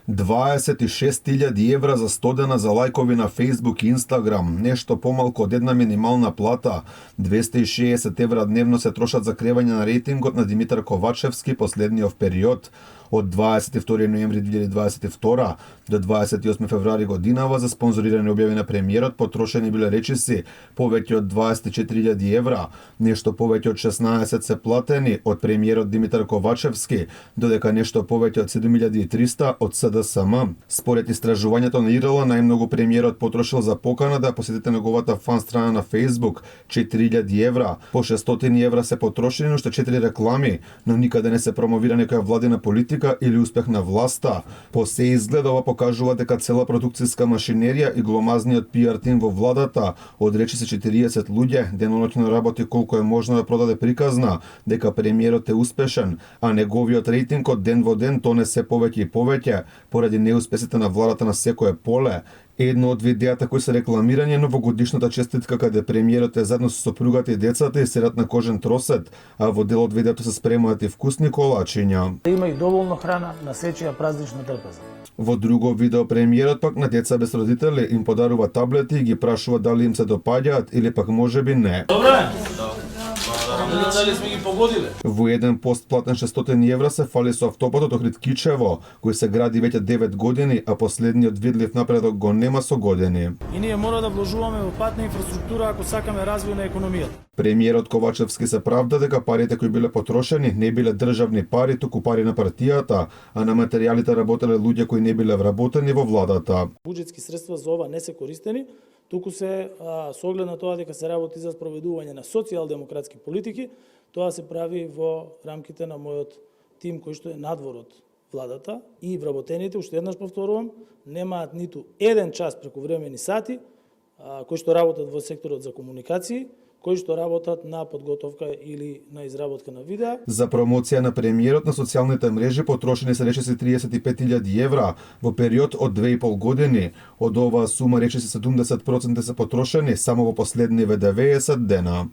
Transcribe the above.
26.000 евра за 100 дена за лајкови на Facebook и Instagram, нешто помалку од една минимална плата. 260 евра дневно се трошат за кревање на рейтингот на Димитар Ковачевски последниот период. Од 22 ноември 2022 до 28 февруари годинава за спонзорирани објави на премиерот потрошени биле речиси повеќе од 24.000 евра, нешто повеќе од 16 се платени од премиерот Димитар Ковачевски, додека нешто повеќе од 7.300 од СДСМ. Според истражувањето на ИРЛ, најмногу премиерот потрошил за покана да посетите неговата фан страна на Facebook 4.000 евра, по 600 евра се потрошени уште 4 реклами, но никаде не се промовира некоја владина политика или успех на власта. По се изгледа ова покажува дека цела продукцијска машинерија и гломазниот PR тим во владата од речиси 40 луѓе деноноќно работи колку е можно да продаде приказна дека премиерот е успешен, а неговиот рейтинг од ден во ден тоне се повеќе и повеќе поради неуспесите на владата на секое поле. Едно од видеата кои се рекламирање новогодишната честитка каде премиерот е заедно со сопругата и децата и седат на кожен тросет, а во дел од видеото се спремаат и вкусни колачиња. Има и доволно храна на сечија празнична трпеза. Во друго видео премиерот пак на деца без родители им подарува таблети и ги прашува дали им се допаѓаат или пак можеби не. Добре. Дали сме ги погодиле? Во еден пост платен 600 евра се фали со автопатот Охрид Кичево, кој се гради веќе 9 години, а последниот видлив напредок го нема со години. И ние мора да вложуваме во патна инфраструктура ако сакаме развој на економијата. Премиерот Ковачевски се правда дека парите кои биле потрошени не биле државни пари, туку пари на партијата, а на материјалите работеле луѓе кои не биле вработени во владата. Буџетски средства за ова не се користени, туку се со оглед на тоа дека се работи за спроведување на социјалдемократски политики, тоа се прави во рамките на мојот тим кој што е надвор од владата и вработените, уште еднаш повторувам, немаат ниту еден час прекувремени сати кои што работат во секторот за комуникации, кои што работат на подготовка или на изработка на видеа. За промоција на премиерот на социјалните мрежи потрошени се речиси 35.000 евра во период од 2,5 години. Од оваа сума речиси 70% се потрошени само во последниве 90 дена.